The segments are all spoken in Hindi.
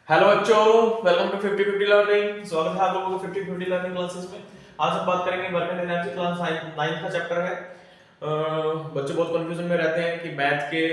हेलो बच्चों, वेलकम टू 50-50 लर्निंग। स्वागत है आप लोगों को 50-50 लर्निंग क्लासेस में। आज हम बात करेंगे वर्क एंड एनर्जी, क्लास 9 का चैप्टर है। बच्चे बहुत कंफ्यूजन में रहते हैं कि मैथ के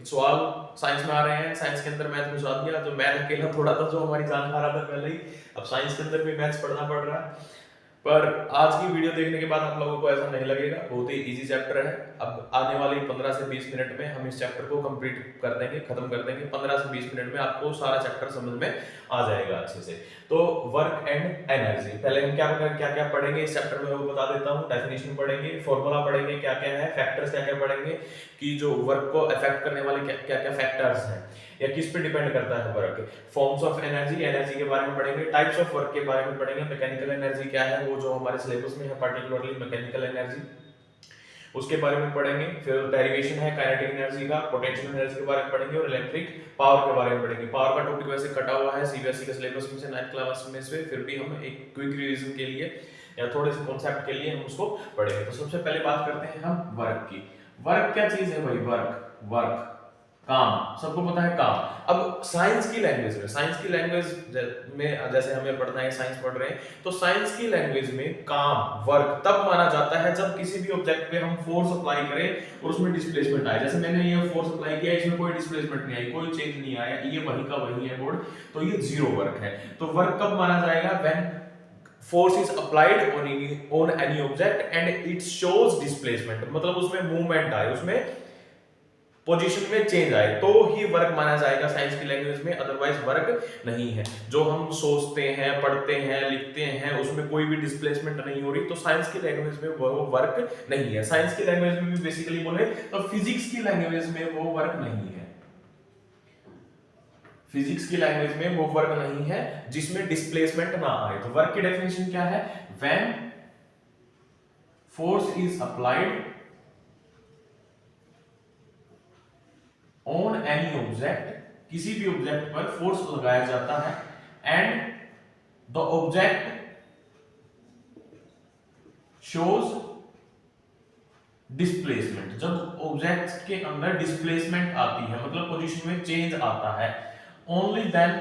सवाल साइंस में आ रहे हैं, साइंस के अंदर मैथ घुसा दिया। जो मैथ अकेला थोड़ा था जो हमारी जान खा रहा था पहले ही, अब साइंस के अंदर भी मैथ्स पढ़ना पड़ रहा है। पर आज की वीडियो देखने के बाद आप लोगों को ऐसा नहीं लगेगा, बहुत ही इजी चैप्टर है। अब आने वाली 15 से 20 मिनट में हम इस चैप्टर को कंप्लीट कर देंगे, खत्म कर देंगे। 15 से 20 मिनट में आपको सारा चैप्टर समझ में आ जाएगा अच्छे से। तो वर्क एंड एनर्जी, पहले हम क्या क्या पढ़ेंगे इस चैप्टर में वो बता देता हूँ। डेफिनेशन पढ़ेंगे, फॉर्मूला पढ़ेंगे, क्या क्या है, फैक्टर्स क्या क्या पढ़ेंगे कि जो वर्क को अफेक्ट करने वाले क्या क्या फैक्टर्स हैं या किस पे डिपेंड करता है work. Forms of energy, energy के बारे में पढ़ेंगे। टाइप्स ऑफ वर्क के बारे में पढ़ेंगे। मैकेनिकल एनर्जी क्या है, वो जो हमारे सिलेबस में है, पार्टिकुलरली मैकेनिकल एनर्जी, उसके बारे में पढ़ेंगे। फिर डेरिवेशन है काइनेटिक एनर्जी का, पोटेंशियल एनर्जी के बारे में पढ़ेंगे और इलेक्ट्रिक पावर के बारे में पढ़ेंगे। पावर का टॉपिक वैसे कटा हुआ है सीबीएसई के सिलेबस में से 9th क्लास में से, फिर भी हम एक क्विक रिवीजन के लिए या थोड़े से कॉन्सेप्ट के लिए हम उसको पढ़ेंगे। तो सबसे पहले बात करते हैं हम वर्क की। वर्क क्या चीज है भाई? वर्क, वर्क काम, सबको पता है काम। अब साइंस की लैंग्वेज में, साइंस की लैंग्वेज में जैसे हमें पढ़ना है, साइंस पढ़ रहे हैं, तो साइंस की लैंग्वेज में काम, वर्क तब माना जाता है जब किसी भी ऑब्जेक्ट पे हम फोर्स अप्लाई करें और उसमें डिस्प्लेसमेंट आए। जैसे मैंने ये फोर्स अप्लाई किया, इसमें कोई डिस्प्लेसमेंट नहीं आई, कोई चेंज नहीं आया, ये वही का वही है बोर्ड, तो ये जीरो वर्क है। तो वर्क कब माना जाएगा? When force is applied on any object and it shows displacement, मतलब उसमें मूवमेंट आए, उसमें पोजीशन में चेंज आए, तो ही वर्क माना जाएगा साइंस की लैंग्वेज में, अदरवाइज वर्क नहीं है। जो हम सोचते हैं, पढ़ते हैं, लिखते हैं, उसमें कोई भी डिस्प्लेसमेंट नहीं हो रही, तो साइंस की लैंग्वेज में वो वर्क नहीं है। साइंस की लैंग्वेज में भी बेसिकली बोले तो फिजिक्स की लैंग्वेज में वो वर्क नहीं है। फिजिक्स की लैंग्वेज में वो वर्क नहीं है जिसमें डिस्प्लेसमेंट ना आए। तो वर्क की डेफिनेशन क्या है? When force is applied on any object, किसी भी ऑब्जेक्ट पर फोर्स लगाया जाता है, and the object shows displacement, जब ऑब्जेक्ट के अंदर डिस्प्लेसमेंट आती है, मतलब पोजीशन में चेंज आता है, only then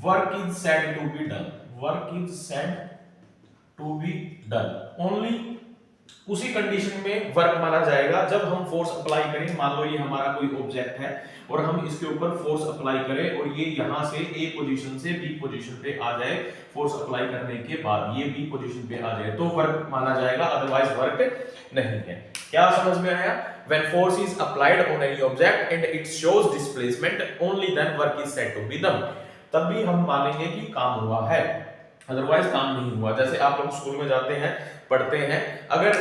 work is said to be done, work is said to be done. Only उसी कंडीशन में वर्क माना जाएगा जब हम फोर्स अप्लाई करें। मान लो ये हमारा कोई ऑब्जेक्ट है और हम इसके ऊपर फोर्स अप्लाई करें और ये यहां से ए पोजीशन से बी पोजीशन पे आ जाए, फोर्स अप्लाई करने के बाद ये बी पोजीशन पे आ जाए, तो वर्क माना जाएगा, अदरवाइज वर्क नहीं है। क्या समझ में आया? When force is applied on any object and it shows displacement, only then work is said to be done. तब भी हम मानेंगे कि काम हुआ है, अदरवाइज काम नहीं हुआ। जैसे आप लोग स्कूल में जाते हैं, पढ़ते हैं, अगर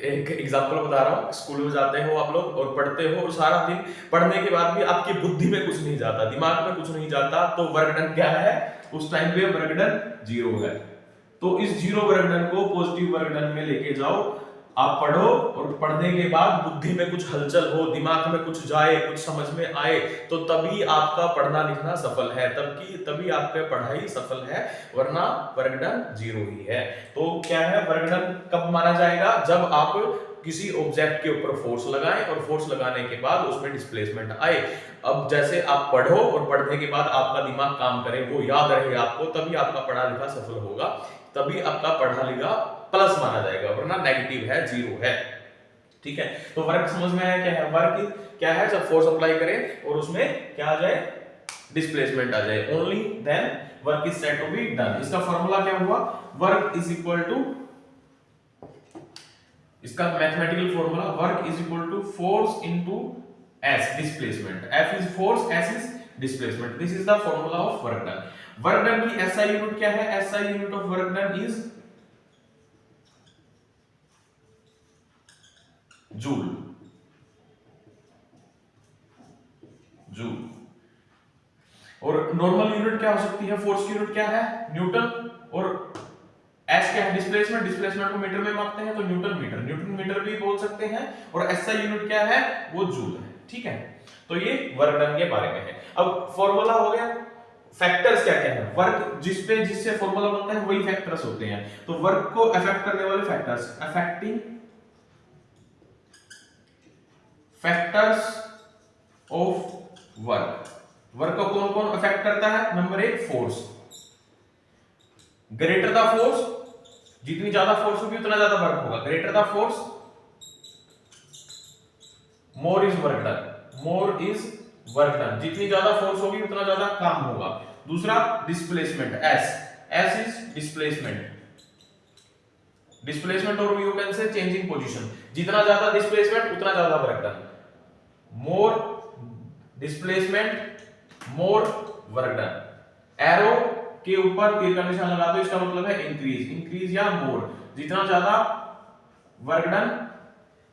एक एग्जांपल बता रहा हूँ, स्कूल में जाते हो आप लोग और पढ़ते हो और सारा दिन पढ़ने के बाद भी आपकी बुद्धि में कुछ नहीं जाता, दिमाग में कुछ नहीं जाता, तो वर्क डन क्या है? उस टाइम पे वर्क डन जीरो है। तो इस जीरो वर्क डन को पॉजिटिव वर्क डन में लेके जाओ। आप पढ़ो और पढ़ने के बाद बुद्धि में कुछ हलचल हो, दिमाग में कुछ जाए, कुछ समझ में आए, तो तभी आपका पढ़ना लिखना सफल है, तभी आपका पढ़ाई सफल है, वरना वर्क डन जीरो ही है। तो क्या है वर्क डन कब माना जाएगा? जब आप किसी ऑब्जेक्ट के ऊपर फोर्स लगाएं और फोर्स लगाने के बाद उसमें डिस्प्लेसमेंट आए। अब जैसे आप पढ़ो और पढ़ने के बाद आपका दिमाग काम करे, वो याद रहे आपको, तभी आपका पढ़ा लिखा सफल होगा, तभी आपका पढ़ा लिखा प्लस माना जाएगा, वरना नेगेटिव है, जीरो है। ठीक है, तो वर्क समझ में आया क्या है? वर्क क्या है? जब फोर्स अप्लाई करें और उसमें क्या आ जाए? डिस्प्लेसमेंट आ जाए, only then work is said to be done. इसका फॉर्मूला क्या हुआ? वर्क इज इक्वल टू, इसका mathematical formula, work is equal to force into S, displacement. F is force, S is displacement. This is the formula of work done. Work done की एसआई यूनिट क्या है? SI unit of work done is joule, joule. और नॉर्मल यूनिट क्या हो सकती है? फोर्स की यूनिट क्या है? न्यूटन। और एस क्या है? डिस्प्लेसमेंट, डिस्प्लेसमेंट को मीटर में मापते हैं तो न्यूटन मीटर, न्यूटन मीटर भी बोल सकते हैं। और एसआई यूनिट क्या है? वो जूल है। ठीक है, तो ये वर्क डन के बारे में है। अब फॉर्मूला हो गया। फैक्टर्स क्या क्या है? वर्क जिससे फॉर्मूला बनता है वही फैक्टर्स होते हैं। तो वर्क को अफेक्ट करने वाले factors, affecting factors of work. Work को कौन कौन अफेक्ट करता है? Number 1 force, greater the force, जितनी ज्यादा फोर्स होगी उतना ज्यादा वर्क होगा। Greater the force more is work done, more is work done, जितनी ज्यादा फोर्स होगी उतना ज्यादा काम होगा। दूसरा displacement, S, S is displacement, displacement और you can say changing position, जितना ज्यादा डिस्प्लेसमेंट उतना ज्यादा वर्क डन। मोर displacement more work done. Arrow के ऊपर तीर का निशान लगा दो, इसका मतलब है इंक्रीज, इंक्रीज या मोर, जितना ज्यादा वर्क डन,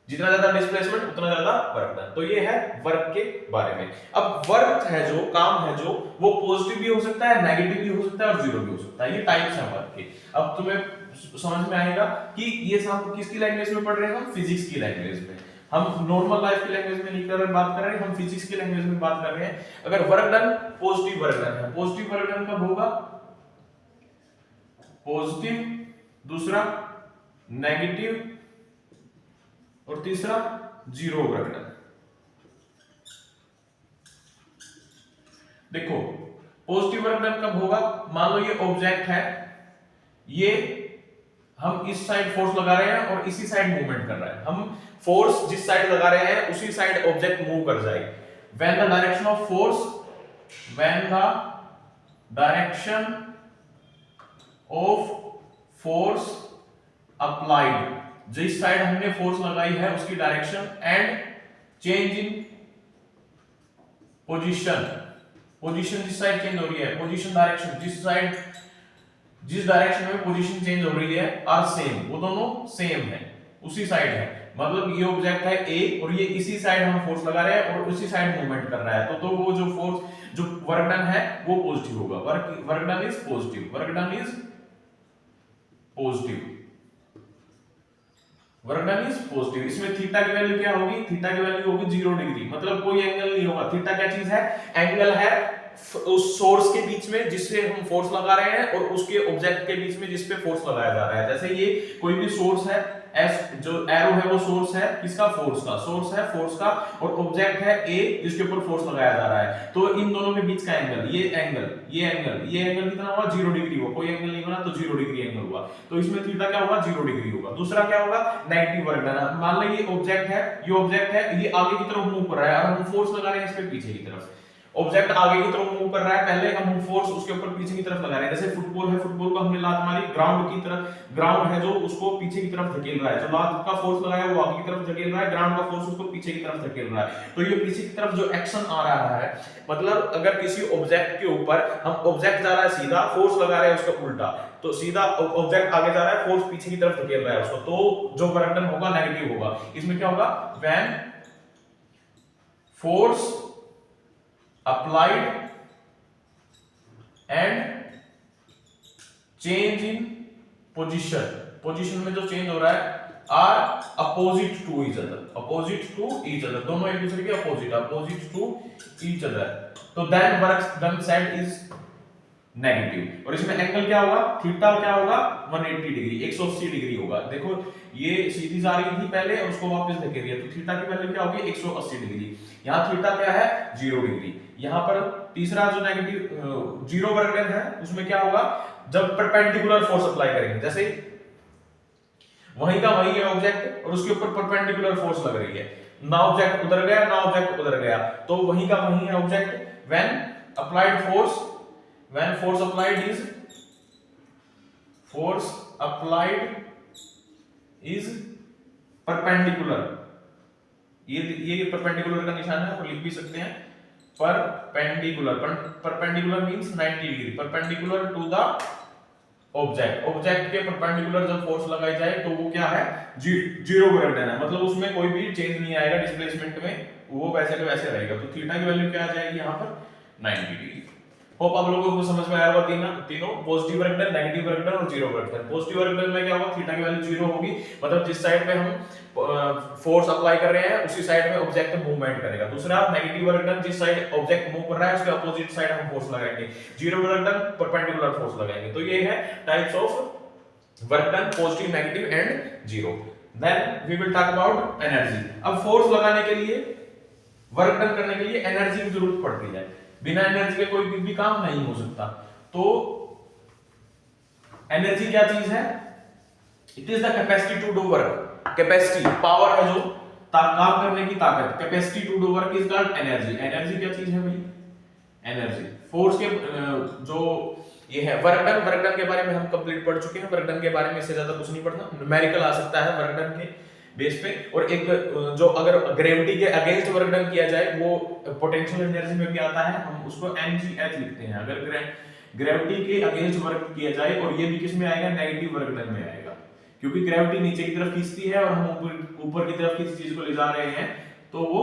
जितना ज्यादा डिस्प्लेसमेंट उतना ज्यादा वर्क डन। तो ये है वर्क के बारे में। अब वर्क है जो, काम है जो, वो पॉजिटिव भी हो सकता है, नेगेटिव भी हो सकता है और जीरो भी हो सकता है। ये टाइप्स हैं वर्क के। अब तुम्हें समझ में आएगा कि ये सब किसकी लैंग्वेज में पढ़ रहे हैं हम? फिजिक्स की लैंग्वेज में। हम नॉर्मल लाइफ की लैंग्वेज में नहीं कर रहे, बात कर रहे हैं, हम फिजिक्स की लैंग्वेज में बात कर रहे हैं। अगर work done positive work done है, पॉजिटिव वर्क डन कब होगा? पॉजिटिव, दूसरा नेगेटिव और तीसरा जीरो वर्क डन। देखो पॉजिटिव वर्क डन कब होगा? मान लो ये ऑब्जेक्ट है, ये हम इस साइड फोर्स लगा रहे हैं और इसी साइड मूवमेंट कर रहा है। हम फोर्स जिस साइड लगा रहे हैं उसी साइड ऑब्जेक्ट मूव कर जाएगा। When the direction of force, when the direction of force applied, जिस साइड हमने फोर्स लगाई है उसकी direction, and change in position, position जिस साइड चेंज हो रही है, पोजीशन डायरेक्शन, जिस साइड, जिस डायरेक्शन में पोजीशन चेंज हो रही है, आर सेम, वो दोनों सेम है, उसी साइड है। मतलब ये ऑब्जेक्ट है ए और ये इसी साइड हम फोर्स लगा रहे हैं और उसी साइड मूवमेंट कर रहा है, तो वो जो फोर्स, जो वर्क डन है वो पॉजिटिव होगा। Work done is positive, work done is positive, work done is positive. इसमें थीटा की वैल्यू क्या होगी? थीटा की वैल्यू होगी 0 डिग्री, मतलब कोई एंगल नहीं होगा। थीटा क्या चीज है? एंगल है उस सोर्स के बीच में जिससे हम फोर्स लगा रहे हैं और उसके ऑब्जेक्ट के बीच में जिस पे फोर्स लगाया जा रहा है। जैसे ये कोई भी सोर्स है, एस जो एरो है वो सोर्स है किसका? फोर्स का, सोर्स है फोर्स का, और ऑब्जेक्ट है ए जिसके ऊपर फोर्स लगाया जा रहा है। तो इन दोनों के बीच का एंगल, ये एंगल, ये एंगल, ये एंगल कितना हुआ? 0 डिग्री हुआ। कोई एंगल नहीं बना तो 0 डिग्री एंगल हुआ। तो इसमें थीटा क्या होगा? 0 डिग्री होगा। दूसरा क्या होगा? Negative work done. मान लो ये ऑब्जेक्ट है, ये ऑब्जेक्ट है, ये आगे की तरफ मूव कर रहा है और हम फोर्स लगा रहे हैं इस पे पीछे की तरफ। ऑब्जेक्ट आगे की तरफ मूव कर रहा है, पहले हम फोर्स उसके ऊपर पीछे की तरफ लगा रहे हैं। जैसे फुटबॉल है, फुटबॉल को हमने लात मारी, ग्राउंड की तरफ, ग्राउंड है जो उसको पीछे की तरफ धकेल रहा है, जो लात का फोर्स लगाया वो आगे की तरफ धकेल रहा है, ग्राउंड का फोर्स उसको पीछे की तरफ धकेल रहा है। तो ये पीछे की तरफ जो एक्शन आ रहा है, मतलब अगर किसी ऑब्जेक्ट के ऊपर हम, ऑब्जेक्ट जा रहा है सीधा, फोर्स लगा रहे हैं उसका उल्टा, तो सीधा ऑब्जेक्ट आगे जा रहा है, फोर्स पीछे की तरफ धकेल रहा है उसको, तो जो वर्क डन होगा नेगेटिव होगा। इसमें क्या होगा? When force applied and change in position, position में जो चेंज हो रहा है, are opposite to each other, opposite to each other, दोनों एक दूसरे के अपोजिट, अपोजिट टू ईच अदर, तो then work done side is negative. और इसमें एंगल क्या होगा? थीटा क्या होगा? 180 डिग्री, 180 डिग्री होगा। देखो ये सीधी जा रही थी पहले और उसको वापस धकेल दिया, तो थीटा की वैल्यू क्या होगी? 180 डिग्री। यहाँ थीटा क्या है? 0 डिग्री। यहाँ पर तीसरा जो नेगेटिव जीरो वर्क डन है उसमें क्या होगा? जब परपेंडिकुलर फोर्स अप्लाई करेंगे, जैसे वहीं का वही है ऑब्जेक्ट और उसके ऊपर परपेंडिकुलर फोर्स लग रही है, ना ऑब्जेक्ट उधर गया ना ऑब्जेक्ट उधर गया, तो वहीं का वही है object. When applied force, when force applied is perpendicular, ये perpendicular का निशान है, आप लिख भी सकते हैं perpendicular, perpendicular means 90 degree, perpendicular to the object, object के परपेंडिकुलर जब फोर्स लगाई जाए तो वो क्या है? जीरो वर्क डन है, मतलब उसमें कोई भी चेंज नहीं आएगा डिस्प्लेसमेंट में, वो वैसे के वैसे रहेगा। तो थीटा की वैल्यू क्या आ जाएगी यहाँ पर? 90 डिग्री। होप आप लोगों को समझ में आया होगा तीनों positive work done, negative work done और zero work done. Positive work done में क्या होगा? थीटा की वैल्यू 0 होगी, मतलब जिस साइड पे हम फोर्स अप्लाई कर रहे हैं उसी साइड में ऑब्जेक्ट मूवमेंट करेगा। दूसरा नेगेटिव वर्क डन, जिस साइड ऑब्जेक्ट मूव कर रहा है उसके अपोजिट साइड हम फोर्स लगाएंगे। Zero work done, perpendicular force लगाएंगे। तो ये है types of work done, positive, negative and zero. Then we will talk about energy. अब फोर्स लगाने के लिए वर्क डन करने के लिए एनर्जी की जरूरत पड़ती है, बिना एनर्जी के कोई भी काम नहीं हो सकता। तो एनर्जी क्या चीज है? It is the capacity to do work. Capacity power है जो काम करने की ताकत, capacity to do work is called energy. Energy क्या चीज है भाई? एनर्जी। फोर्स के जो ये है वर्क डन के बारे में हम कंप्लीट पढ़ चुके हैं। वर्क डन के बारे में इससे ज्यादा कुछ नहीं पढ़ना, न्यूमेरिकल आ सकता है वर्क डन के बेस पे। और एक जो अगर ग्रेविटी के अगेंस्ट वर्क डन किया जाए वो पोटेंशियल एनर्जी में भी आता है, हम उसको mgh लिखते हैं। अगर ग्रेविटी के अगेंस्ट वर्क किया जाए, और ये भी किस में आएगा? नेगेटिव वर्क डन में आएगा, क्योंकि ग्रेविटी नीचे की तरफ खींचती है और हम ऊपर की तरफ किसी चीज को ले जा रहे हैं, तो वो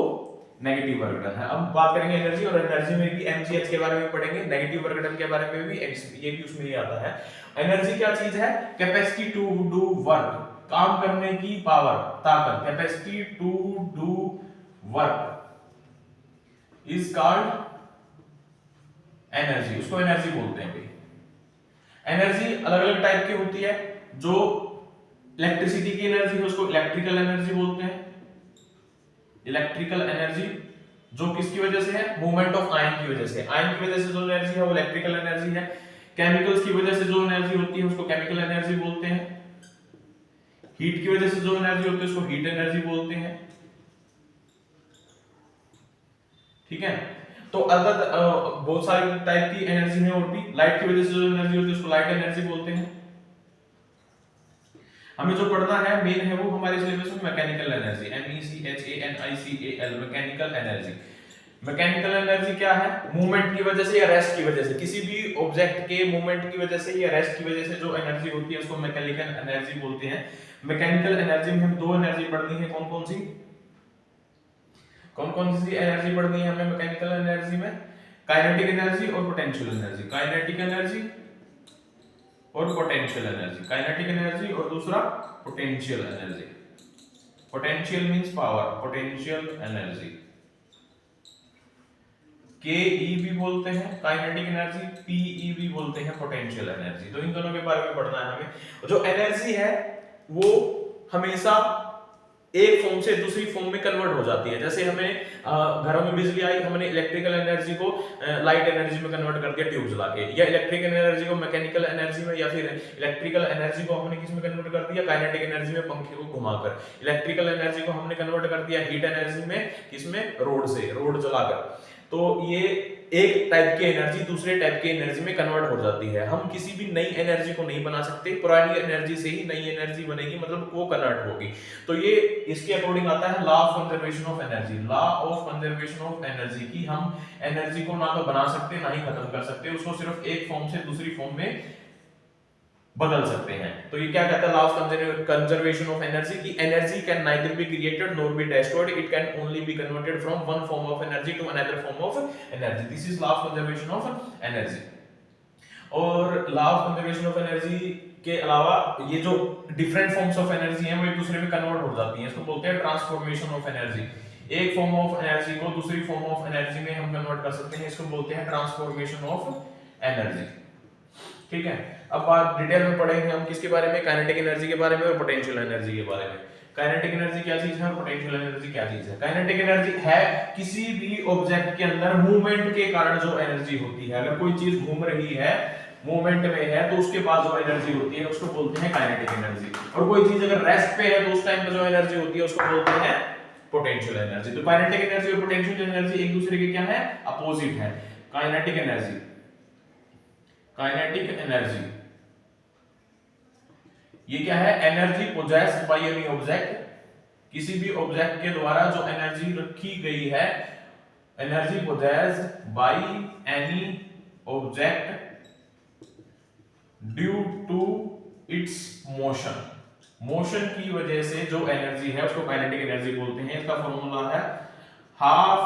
नेगेटिव वर्क डन है। अब बात करेंगे एनर्जी, और एनर्जी में भी mgh के बारे में पढ़ेंगे, नेगेटिव वर्क डन के बारे में भी, ये भी उसमें ही आता है। एनर्जी क्या चीज है? कैपेसिटी टू डू वर्क, काम करने की पावर, ताकत। Capacity to do work is called energy, उसको एनर्जी बोलते हैं भाई। एनर्जी अलग अलग टाइप की होती है। जो इलेक्ट्रिसिटी की एनर्जी है उसको इलेक्ट्रिकल एनर्जी बोलते हैं। इलेक्ट्रिकल एनर्जी जो किसकी वजह से है? मूवमेंट ऑफ आयन की वजह से। आयन की वजह से जो एनर्जी है वो इलेक्ट्रिकल एनर्जी है। केमिकल्स की वजह से जो एनर्जी होती है उसको केमिकल एनर्जी बोलते हैं। हीट की वजह से जो एनर्जी होती है उसको हीट एनर्जी बोलते हैं। ठीक है, तो अदर बहुत सारी टाइप की एनर्जी है और भी। लाइट की वजह से जो एनर्जी होती है उसको लाइट एनर्जी बोलते हैं। हमें जो पढ़ना है मेन है वो हमारे सिलेबस में mechanical energy, MECHANICAL, mechanical energy. Mechanical energy क्या है? मूवमेंट की वजह से या रेस्ट की वजह से, किसी भी ऑब्जेक्ट के मूवमेंट की वजह से या रेस्ट की वजह से जो एनर्जी होती है उसको मैकेनिकल एनर्जी बोलते हैं। मैकेनिकल एनर्जी में हम दो एनर्जी पढ़नी है। कौन कौन सी एनर्जी पढ़नी है हमें मैकेनिकल एनर्जी में? काइनेटिक एनर्जी और पोटेंशियल एनर्जी। काइनेटिक एनर्जी और पोटेंशियल एनर्जी। काइनेटिक एनर्जी और दूसरा potential energy. Potential means power, potential energy KE भी बोलते हैं काइनेटिक एनर्जी, PE भी बोलते हैं पोटेंशियल एनर्जी। तो इन दोनों के बारे में पढ़ना है हमें। जो एनर्जी है वो हमेशा एक फॉर्म से दूसरी फॉर्म में कन्वर्ट हो जाती है। जैसे हमें घरों में बिजली आई, हमने इलेक्ट्रिकल एनर्जी को लाइट एनर्जी में कन्वर्ट कर दिया ट्यूब जला के, या इलेक्ट्रिकल एनर्जी को मैकेनिकल एनर्जी में, या फिर इलेक्ट्रिकल एनर्जी को हमने किस में कन्वर्ट कर दिया? काइनेटिक एनर्जी में, पंखे को घुमाकर। इलेक्ट्रिकल एनर्जी को हमने कन्वर्ट कर दिया हीट एनर्जी में, किसमें? रोड जलाकर। तो ये एक टाइप की एनर्जी दूसरे टाइप की एनर्जी में कन्वर्ट हो जाती है। हम किसी भी नई एनर्जी को नहीं बना सकते, पुरानी एनर्जी से ही नई एनर्जी बनेगी, मतलब वो कन्वर्ट होगी। तो ये इसके अकॉर्डिंग आता है law of conservation of energy. Law of conservation of energy की हम एनर्जी को ना तो बना सकते ना ही खत्म कर सकते, उसको सिर्फ एक फॉर्म से दूसरी फॉर्म में बदल सकते हैं। तो ये क्या कहता है? Law of conservation of energy की energy can neither be created nor be destroyed, it can only be converted from one form of energy to another form of energy. This is law of conservation of energy. और law of conservation of energy के अलावा ये जो डिफरेंट फॉर्म्स ऑफ एनर्जी हैं वो एक दूसरे में कन्वर्ट हो जाती हैं, इसको बोलते हैं ट्रांसफॉर्मेशन ऑफ एनर्जी। एक फॉर्म ऑफ एनर्जी को दूसरी फॉर्म ऑफ एनर्जी में हम कन्वर्ट कर सकते हैं, इसको बोलते हैं ट्रांसफॉर्मेशन ऑफ एनर्जी। ठीक है, अब बात डिटेल में पढ़ेंगे हम किसके बारे में? काइनेटिक एनर्जी के बारे में और पोटेंशियल एनर्जी के बारे में। काइनेटिक एनर्जी क्या चीज है और पोटेंशियल एनर्जी क्या चीज है? काइनेटिक एनर्जी है किसी भी ऑब्जेक्ट के अंदर मूवमेंट के कारण जो एनर्जी होती है। अगर कोई चीज घूम रही है, मूवमेंट में है, तो उसके बाद जो एनर्जी होती है उसको बोलते हैं काइनेटिक एनर्जी। और कोई चीज अगर रेस्ट पे है तो उस टाइम पे जो एनर्जी होती है उसको बोलते हैं पोटेंशियल एनर्जी। तो काइनेटिक एनर्जी और पोटेंशियल एनर्जी एक दूसरे के क्या है? अपोजिट है। काइनेटिक एनर्जी, काइनेटिक एनर्जी ये क्या है? Energy possessed by any object, किसी भी ऑब्जेक्ट के द्वारा जो एनर्जी रखी गई है, energy possessed by any object due to its motion. Motion की वजह से जो एनर्जी है उसको काइनेटिक एनर्जी बोलते हैं। इसका फॉर्मूला है 12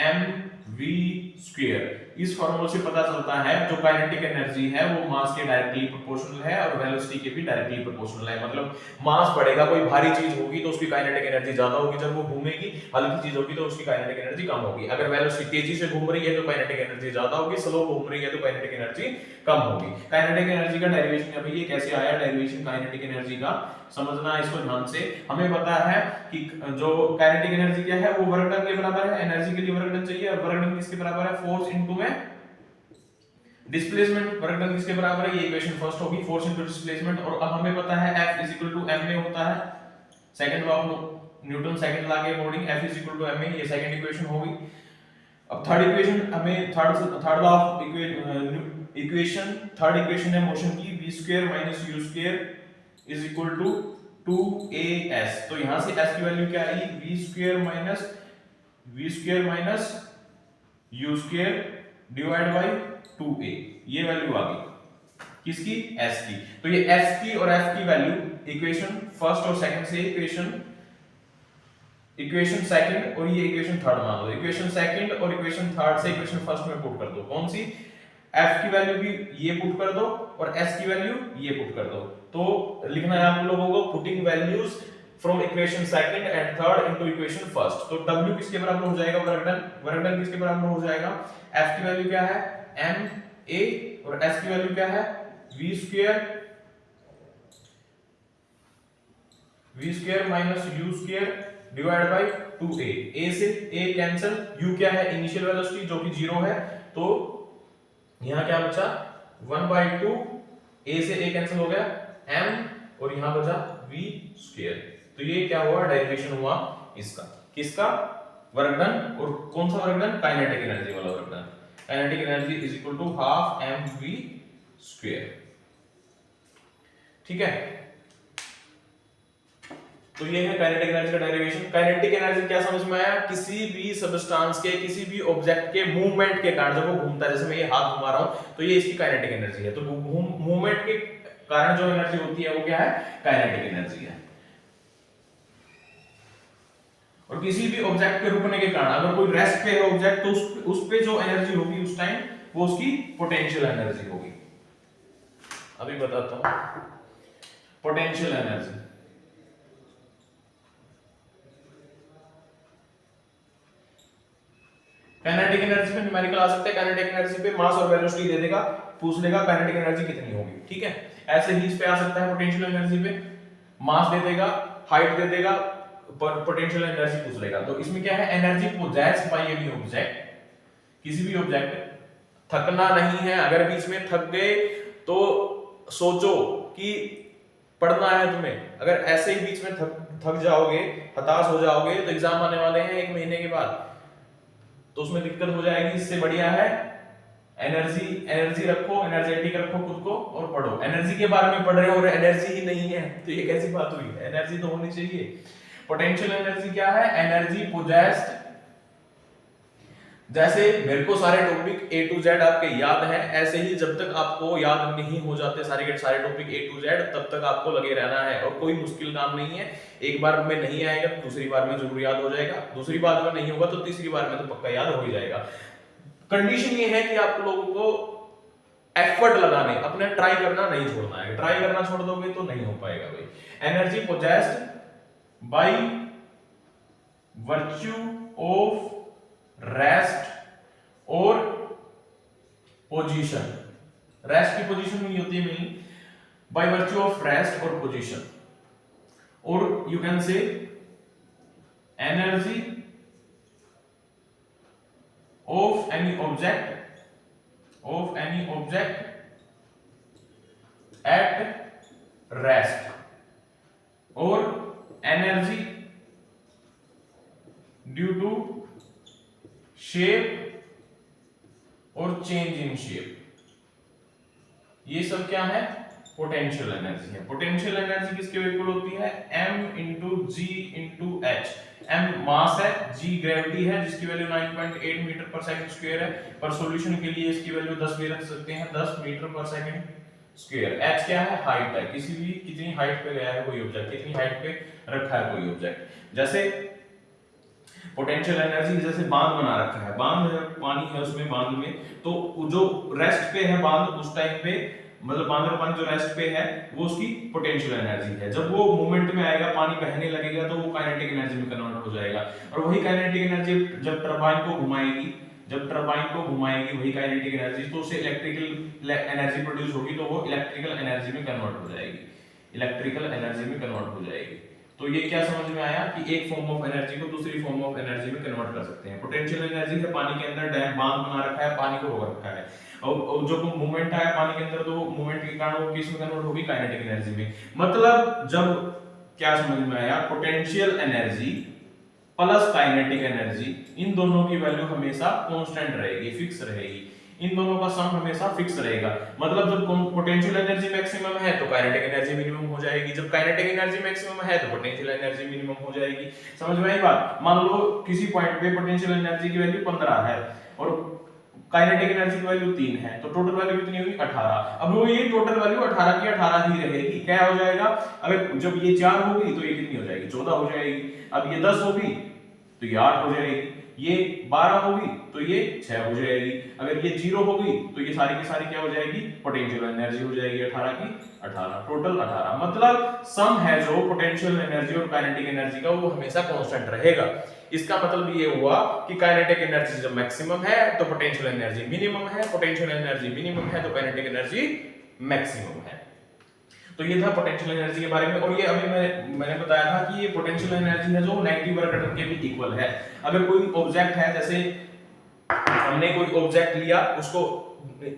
mv²। इस फॉर्मूले से पता चलता है जो काइनेटिक एनर्जी है वो मास के डायरेक्टली प्रोपोर्शनल है और वेलोसिटी के भी डायरेक्टली प्रोपोर्शनल है। मतलब मास बढ़ेगा, कोई भारी चीज होगी तो उसकी काइनेटिक एनर्जी ज्यादा होगी जब वो घूमेगी, हल्की चीज होगी तो उसकी काइनेटिक एनर्जी कम होगी। अगर वेलोसिटी तेजी से घूम रही है तो काइनेटिक एनर्जी ज्यादा होगी, स्लो घूम रही है तो काइनेटिक एनर्जी कम होगी। काइनेटिक एनर्जी का डेरिवेशन अभी ये कैसे आया, डेरिवेशन काइनेटिक एनर्जी का समझना है इसको ध्यान से। हमें पता है कि जो काइनेटिक एनर्जी क्या है वो वर्क डन के बराबर है, एनर्जी के लिए वर्क डन चाहिए और वर्क डन किसके बराबर है, फोर्स इनटू में डिस्प्लेसमेंट। वर्क डन किसके बराबर है, ये इक्वेशन फर्स्ट होगी, फोर्स इनटू डिस्प्लेसमेंट। और अब हमें पता है F is equal to m में होता है, second law of Newton second law के according F is equal to m में, ये सेकंड इक्वेशन होगी। अब थर्ड इक्वेशन हमें third law of equation third equation है मोशन की, v square minus u square is equal to 2as। तो यहां से s की वैल्यू क्या आई, v square minus u square divide by 2a, ये वैल्यू आ गई किसकी, s की। तो ये s की और f की वैल्यू इक्वेशन फर्स्ट और सेकंड से इक्वेशन सेकंड और ये इक्वेशन थर्ड मान लो, इक्वेशन सेकंड और इक्वेशन थर्ड से इक्वेशन फर्स्ट में पुट कर दो। कौन सी, f की वैल्यू भी ये पुट कर दो और s की वैल्यू ये पुट कर दो। तो लिखना है आप लोगों को putting values from equation second and third into equation first. तो w किसके बराबर हो जाएगा, वर्क डन किसके बराबर हो जाएगा, f की वैल्यू क्या है m a और s की वैल्यू क्या है v square minus u square divide by 2a। a से a कैंसिल, u क्या है इनिशियल वेलोसिटी जो कि 0 है, तो यहां क्या बचा 1/2, a से a कैंसिल हो गया m और यहां बचा v स्क्वायर। तो ये क्या हुआ, डेरिवेशन हुआ इसका, किसका, वर्क डन। और कौन सा वर्क डन, काइनेटिक एनर्जी वाला work done. Kinetic energy is equal to half mv square, ठीक है। तो ये है काइनेटिक एनर्जी का डेरिवेशन। काइनेटिक एनर्जी क्या समझ में आया, किसी भी सब्सटेंस के, किसी भी ऑब्जेक्ट के मूवमेंट के कारण जब वो घूमता है, जैसे मैं ये हाथ घुमा रहा हूं तो ये इसकी काइनेटिक एनर्जी है। तो मूवमेंट के कारण जो एनर्जी होती है वो क्या है, काइनेटिक एनर्जी है। और किसी भी ऑब्जेक्ट के रुकने के कारण, अगर कोई रेस्ट पे है ऑब्जेक्ट तो उस पे जो एनर्जी होगी उस टाइम वो उसकी पोटेंशियल एनर्जी होगी। अभी बताता हूं पोटेंशियल एनर्जी। काइनेटिक एनर्जी पे न्यूमेरिकल आ सकते हैं, काइनेटिक एनर्जी पे मास और वेलोसिटी दे देगा, पूछ लेगा काइनेटिक एनर्जी कितनी होगी, ठीक है। ऐसे ही इस पे आ सकता है पोटेंशियल एनर्जी पे, मास दे देगा, हाइट दे देगा, पोटेंशियल एनर्जी पूछ लेगा। तो इसमें क्या है, energy possessed by any object, किसी भी ऑब्जेक्ट, थकना नहीं है। अगर बीच में थक गए तो सोचो कि पढ़ना है तुम्हें, अगर ऐसे ही बीच में थक जाओगे, हताश हो जाओगे तो एग्जाम आने वाले हैं 1 महीने के बाद, तो उसमें दिक्कत हो जाएगी। इससे बढ़िया है एनर्जी रखो, एनर्जेटिक रखो खुद को और पढ़ो। एनर्जी के बारे में पढ़ रहे हो और एनर्जी ही नहीं है तो ये कैसी बात हुई, एनर्जी तो होनी चाहिए। पोटेंशियल एनर्जी क्या है, एनर्जी पोजेस्ड। जैसे मेरे को सारे टॉपिक A to Z आपके याद है, ऐसे ही जब तक आपको याद नहीं हो जाते सारे के सारे टॉपिक A to Z तब तक आपको लगे रहना है। और कोई मुश्किल काम नहीं है, एक बार में नहीं आएगा तो दूसरी बार में जरूर याद हो जाएगा, दूसरी बार में नहीं होगा तो तीसरी बार में तो पक्का याद हो ही जाएगा। कंडीशन ये है कि आप लोगों को एफर्ट लगाने, अपने ट्राई करना नहीं छोड़ना है। ट्राई करना छोड़ दोगे तो नहीं हो पाएगा भाई। Energy possessed by virtue of rest और पोजीशन। रेस्ट की पोजीशन में होती है mainly, by virtue of rest और पोजीशन। और यू कैन से energy of any object at rest और एनर्जी ड्यू टू शेप और चेंज इन शेप। ये सब क्या है, पोटेंशियल एनर्जी है। पोटेंशियल एनर्जी किसके इक्वल होती है, m इंटू जी इंटू एच। m मास है, g ग्रेविटी है जिसकी वैल्यू 9.8 मीटर पर सेकंड स्क्वायर है। पर सॉल्यूशन के लिए इसकी वैल्यू 10 भी रख सकते हैं, 10 मीटर पर सेकंड स्क्वायर। h क्या है, हाइट है, कितनी हाइट पे गया है कोई ऑब्जेक्ट, कितनी हाइट पे रखा है कोई ऑब्जेक्ट। जैसे पोटेंशियल एनर्जी जैसे बांध बना रखा है, बांध है, पानी है उसमें, बांध में, तो जो रेस्ट पे है बांध, उस टाइम पे मतलब बांध का पानी जो रेस्ट पे है वो उसकी पोटेंशियल एनर्जी है। जब वो मूवमेंट में आएगा, पानी बहने लगेगा, तो वो काइनेटिक एनर्जी में कन्वर्ट हो जाएगा। और वही काइनेटिक एनर्जी जब टरबाइन को घुमाएगी, वही काइनेटिक एनर्जी, तो उससे इलेक्ट्रिकल एनर्जी प्रोड्यूस होगी, तो वो इलेक्ट्रिकल एनर्जी में कन्वर्ट हो जाएगी, तो ये क्या समझ में आया कि एक फॉर्म ऑफ एनर्जी को दूसरी फॉर्म ऑफ एनर्जी में कन्वर्ट कर सकते हैं। पोटेंशियल एनर्जी है, पानी के अंदर डैम बांध बना रखा है, पानी को रोक रखा है, और जो मूवमेंट आया पानी के अंदर, तो मूवमेंट के कारण वो किस में कन्वर्ट होगी, काइनेटिक एनर्जी में। मतलब जब क्या समझ में आया, potential energy plus kinetic energy, इन दोनों की वैल्यू हमेशा कांस्टेंट रहेगी, फिक्स रहेगी, इन दोनों का सम हमेशा फिक्स रहेगा। मतलब जब पोटेंशियल एनर्जी मैक्सिमम है तो काइनेटिक एनर्जी मिनिमम हो जाएगी, जब काइनेटिक एनर्जी मैक्सिमम है तो पोटेंशियल एनर्जी मिनिमम हो जाएगी। समझ में आई बात? मान लो किसी पॉइंट पे पोटेंशियल एनर्जी की वैल्यू 15 है और काइनेटिक एनर्जी की वैल्यू 3 है, तो टोटल वैल्यू कितनी होगी, 18। अब वो ये टोटल वैल्यू 18 की 18 ही रहेगी। क्या हो जाएगा, अगर जब ये 4 होगी तो ये कितनी हो जाएगी, 14 हो जाएगी। अब ये 10 होगी तो ये 8 हो जाएगी, ये 12 होगी तो ये 6 हो जाएगी, अगर ये 0 होगी तो ये सारी की सारी क्या हो जाएगी, पोटेंशियल एनर्जी हो जाएगी 18 की 18, टोटल 18। मतलब सम है जो पोटेंशियल एनर्जी और काइनेटिक एनर्जी का, वो हमेशा कांस्टेंट रहेगा। इसका मतलब ये हुआ कि काइनेटिक एनर्जी जब मैक्सिमम है तो पोटेंशियल एनर्जी मिनिमम है, पोटेंशियल एनर्जी मिनिमम है तो काइनेटिक एनर्जी मैक्सिमम है। तो ये था पोटेंशियल एनर्जी के बारे में। और ये अभी मैंने बताया था कि ये पोटेंशियल एनर्जी है जो नेगेटिव वर्क डन के भी इक्वल है। अगर कोई ऑब्जेक्ट है, जैसे हमने कोई ऑब्जेक्ट लिया, उसको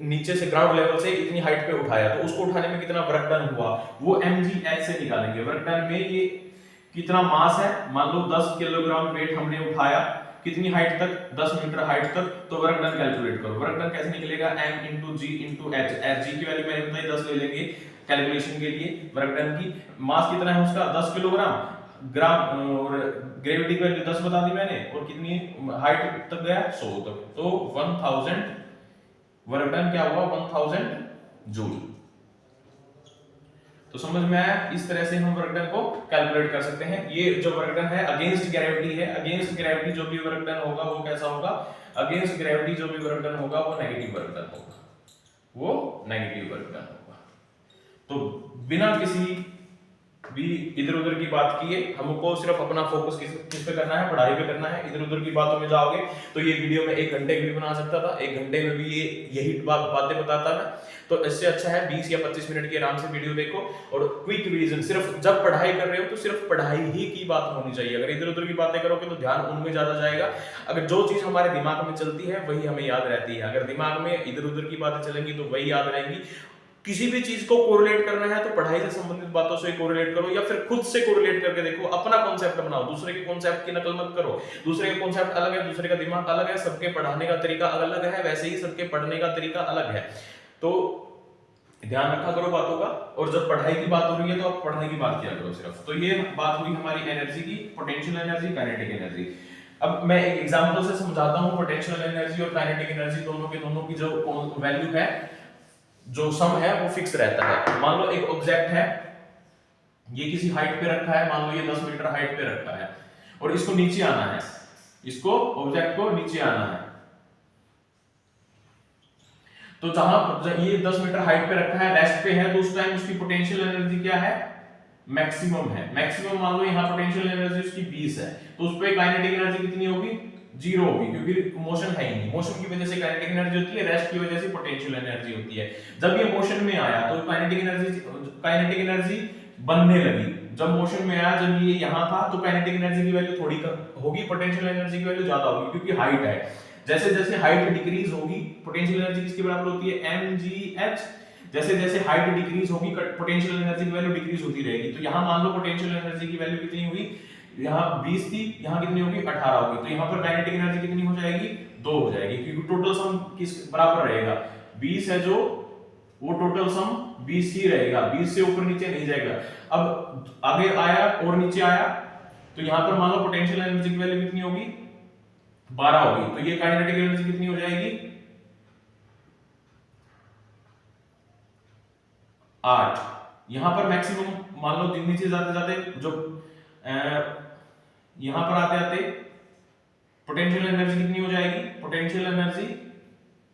नीचे से ग्राउंड लेवल से इतनी हाइट पे उठाया, तो उसको उठाने में कितना वर्क डन हुआ वो mgh से निकालेंगे। वर्क डन में ये कितना मास है, मान लो 10 किलोग्राम वेट हमने उठाया, कितनी हाइट तक, 10 मीटर हाइट तक, तो वर्क डन कैलकुलेट करो। वर्क डन कैसे निकलेगा, m into g into h। g की वैल्यू मैंने बताई 10 ले लेंगे कैलकुलेशन के लिए। वर्क डन की मास कितना है उसका, 10 किलोग्राम, ग्राम, और ग्रेविटी की वैल्यू 10 बता दी मैंने, और कितनी हाइट तक गया, 100 तक, तो 1000 वर्क डन क्या हुआ, 1000 जूल। तो समझ में आया, इस तरह से हम वर्क डन को कैलकुलेट कर सकते हैं। ये जो वर्क डन है अगेंस्ट ग्रेविटी है, अगेंस्ट ग्रेविटी जो भी वर्क डन होगा वो कैसा होगा, अगेंस्ट ग्रेविटी जो भी वर्क डन होगा वो नेगेटिव वर्क डन होगा, वो नेगेटिव वर्क डन होगा। तो बिना किसी भी इधर उधर की बात किए हमको सिर्फ अपना फोकस किस पे करना है, पढ़ाई पे करना है। इधर उधर की बातों में जाओगे तो ये वीडियो में 1 घंटे भी बना सकता था, 1 घंटे में भी ये यही बातें बताता ना। तो इससे अच्छा है 20 या 25 मिनट की आराम से वीडियो देखो और क्विक रिवीजन। सिर्फ जब पढ़ाई कर रहे हो तो सिर्फ पढ़ाई ही की बात होनी चाहिए। अगर इधर उधर की बातें करोगे तो ध्यान उनमें ज्यादा जाएगा। अगर जो चीज हमारे दिमाग में चलती है वही हमें याद रहती है, अगर दिमाग में इधर उधर की बातें चलेंगी तो वही याद रहेंगी। किसी भी चीज को कोरिलेट करना है तो पढ़ाई से संबंधित बातों से कोरिलेट करो, या फिर खुद से कोरिलेट करके देखो, अपना कॉन्सेप्ट बनाओ, दूसरे के कॉन्सेप्ट की नकल मत करो। दूसरे के कॉन्सेप्ट अलग है, दूसरे का दिमाग अलग है, सबके पढ़ाने का तरीका अलग है, वैसे ही सबके पढ़ने का तरीका अलग है। तो ध्यान रखा करो बातों का, और जब पढ़ाई की बात हो रही है तो आप पढ़ने की बात किया करो सिर्फ। तो ये बात हुई हमारी एनर्जी की, पोटेंशियल एनर्जी, काइनेटिक एनर्जी। अब मैं एक एग्जांपल से समझाता हूं पोटेंशियल एनर्जी और काइनेटिक एनर्जी दोनों की जो वैल्यू है, जो सम है वो फिक्स रहता है। मान लो एक ऑब्जेक्ट है, ये किसी हाइट पे रखा है, मान लो ये 10 मीटर हाइट पे रखा है, और इसको नीचे आना है, इसको ऑब्जेक्ट को नीचे आना है। तो जहां ये 10 मीटर हाइट पे रखा है, रेस्ट पे है, तो उस टाइम उसकी पोटेंशियल एनर्जी क्या है, मैक्सिमम है। मैक्सिमम मान लो यहाँ पोटेंशियल एनर्जी उसकी 20 है, तो उस पे काइनेटिक एनर्जी कितनी होगी, 0 होगी, क्योंकि मोशन है ही नहीं। मोशन की वजह से काइनेटिक एनर्जी होती है, रेस्ट की वजह से पोटेंशियल एनर्जी होती है। जब ये मोशन में आया तो काइनेटिक एनर्जी बनने लगी। जब मोशन में आया, जब ये यहाँ था, तो काइनेटिक एनर्जी की वैल्यू थोड़ी कम होगी, पोटेंशियल एनर्जी की वैल्यू ज्यादा होगी, क्योंकि हाइट है। जैसे जैसे हाइट डिक्रीज होगी, पोटेंशियल एनर्जी किसके बराबर होती है, mgh। जैसे जैसे हाइट डिक्रीज होगी, पोटेंशियल एनर्जी की वैल्यू डिक्रीज होती रहेगी। तो यहाँ मान लो पोटेंशियल एनर्जी की वैल्यू कितनी हुई, यहाँ 20 थी, यहाँ कितनी होगी, 18 होगी। तो यहाँ पर काइनेटिक एनर्जी कितनी हो जाएगी, 2 हो जाएगी, क्योंकि टोटल सम किस बराबर रहेगा, 20 है जो, वो टोटल सम 20 ही रहेगा, 20 से ऊपर नीचे नहीं जाएगा। अब आगे आया और नीचे आया, तो यहाँ पर मान लो पोटेंशियल एनर्जी की वैल्यू कितनी होगी, 12 होगी। तो ये काइनेटिक एनर्जी कितनी हो जाएगी, 8। यहां पर मैक्सिमम मान लो नीचे जाते जाते जो यहां पर आते आते पोटेंशियल एनर्जी कितनी हो जाएगी, पोटेंशियल एनर्जी,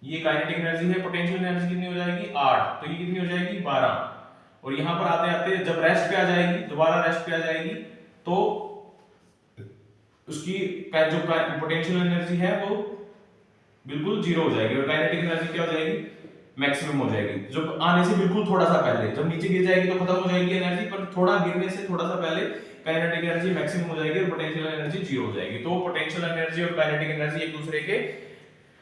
ये काइनेटिक एनर्जी है, पोटेंशियल एनर्जी कितनी हो जाएगी 8, तो ये कितनी हो जाएगी 12। और यहां पर आते आते जब रेस्ट पे आ जाएगी, दोबारा रेस्ट पे आ जाएगी, तो उसकी जो पोटेंशियल एनर्जी है वो बिल्कुल जीरो हो जाएगी और काइनेटिक एनर्जी क्या हो जाएगी, मैक्सिमम हो जाएगी। जब आने से बिल्कुल थोड़ा सा पहले, जब नीचे गिर जाएगी तो खत्म हो जाएगी एनर्जी, पर थोड़ा गिरने से थोड़ा सा पहले काइनेटिक एनर्जी मैक्सिमम हो जाएगी और पोटेंशियल एनर्जी जीरो हो जाएगी। तो पोटेंशियल एनर्जी और काइनेटिक एनर्जी एक दूसरे के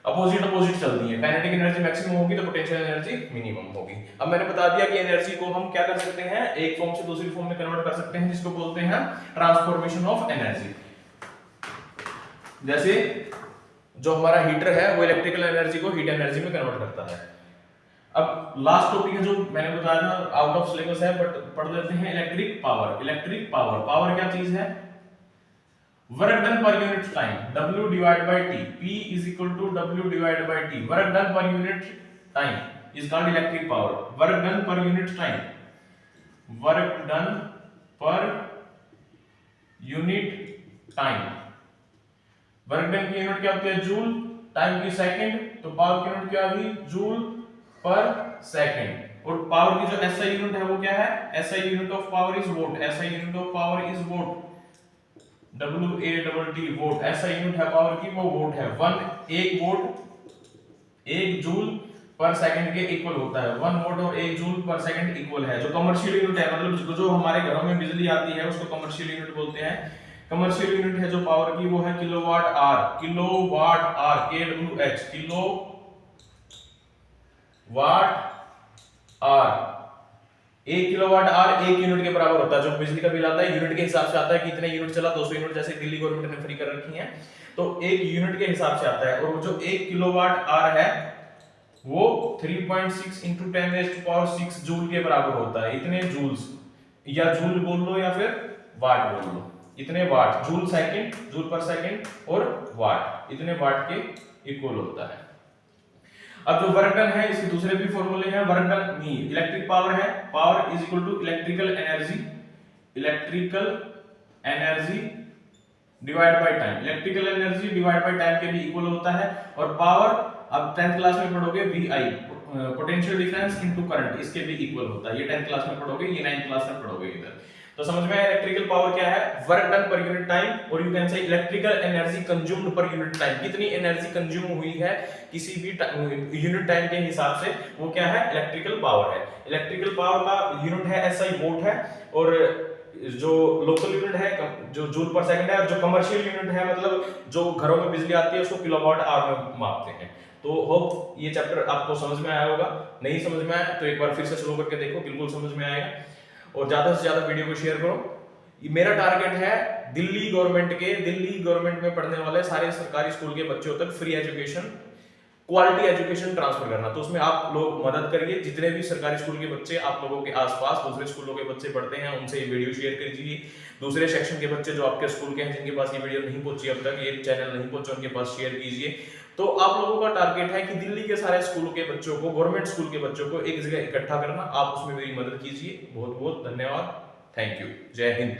अपोजिट चलती है। काइनेटिक एनर्जी मैक्सिमम होगी तो पोटेंशियल एनर्जी मिनिमम होगी। अब मैंने बता दिया कि एनर्जी को हम क्या कर सकते हैं, एक फॉर्म से दूसरी फॉर्म में कन्वर्ट कर सकते हैं, जिसको बोलते हैं ट्रांसफॉर्मेशन ऑफ एनर्जी। जैसे जो हमारा हीटर है वो इलेक्ट्रिकल एनर्जी को हीट एनर्जी में कन्वर्ट करता है। अब लास्ट टॉपिक है जो मैंने बताया था, आउट ऑफ सिलेबस है बट पढ़ लेते हैं, electric power. Electric power, power क्या चीज है, work done per unit time, W divide by T, P is equal to W divide by T, work done per unit time is called electric power. Work done per unit time, work done per unit time, work done की यूनिट क्या होती है जूल, टाइम की सेकंड, तो पावर की यूनिट क्या हुई जूल पर सेकंड। और पावर की जो एसआई यूनिट है वो क्या है, SI unit of power is vote, SI unit of power is vote, WATT vote, SI unit है पावर की वो वोट है। एक वोट 1 जूल पर सेकंड के इक्वल होता है, 1 वोट और 1 जूल पर सेकंड इक्वल है। जो कमर्शियल यूनिट है, मतलब जो हमारे घरों में बिजली आती है उसको कमर्शियल यूनिट बोलते हैं। कमर्शियल यूनिट है जो पावर की वो है kilowatt hour, kilowatt hour, KWH, kilo watt hour. 1 kilowatt hour 1 unit के बराबर होता है। जो बिजली का बिल आता है यूनिट के हिसाब से आता है कि इतने यूनिट चला, 200 यूनिट जैसे दिल्ली गवर्नमेंट ने फ्री कर रखी है, तो 1 यूनिट के हिसाब से आता है। और जो 1 किलोवाट आवर है वो 3.6 × 10⁻⁶ जूल के बराबर होता है। इतने जूल्स, या जूल बोल लो या फिर वाट बोल लो, इतने watt, joule second, joule per second और वाट, इतने वाट के इक्वल होता है। अब जो वर्क डन है इसके दूसरे भी फॉर्मूले हैं। वर्क डन इलेक्ट्रिक पावर है, power is equal to electrical energy, electrical energy divide by time, electrical energy divide by time के भी इक्वल होता है। और पावर अब 10th क्लास में पढ़ोगे VI, potential difference into current, इसके भी इक्वल होता है। ये 10th क्लास में पढ़ोगे, ये 9th क्लास में पढ़ोगे इधर। तो समझ में आया इलेक्ट्रिकल पावर क्या है, work done per unit time, और you can say electrical energy consumed per unit time, कितनी एनर्जी कंज्यूम हुई है किसी भी यूनिट टाइम के हिसाब से, वो क्या है इलेक्ट्रिकल पावर है। इलेक्ट्रिकल पावर का यूनिट है SI वोट है, और जो लोकल यूनिट है जो जूल पर सेकंड है, और जो कमर्शियल यूनिट है मतलब जो घरों में बिजली आती है उसको किलोवाट आवर में मापते हैं। तो होप ये चैप्टर आपको समझ में आया होगा। नहीं समझ में आया तो एक बार फिर से स्लो करके देखो, बिल्कुल समझ में आएगा। और ज्यादा से ज्यादा वीडियो को शेयर करो। मेरा टारगेट है दिल्ली गवर्नमेंट में पढ़ने वाले सारे सरकारी स्कूल के बच्चों तक free education, quality education transfer करना। तो उसमें आप लोग मदद करिए, जितने भी सरकारी स्कूल के बच्चे आप लोगों के आसपास दूसरे स्कूलों के बच्चे पढ़ते हैं उनसे ये वीडियो शेयर कीजिए। दूसरे सेक्शन के बच्चे जो आपके स्कूल के हैं जिनके पास ये वीडियो नहीं पहुंची अब तक, ये चैनल नहीं पहुंचा, उनके पास शेयर कीजिए। तो आप लोगों का टारगेट है कि दिल्ली के सारे स्कूलों के बच्चों को, गवर्नमेंट स्कूल के बच्चों को एक जगह इकट्ठा करना। आप उसमें मेरी मदद कीजिए। बहुत बहुत धन्यवाद, थैंक यू, जय हिंद।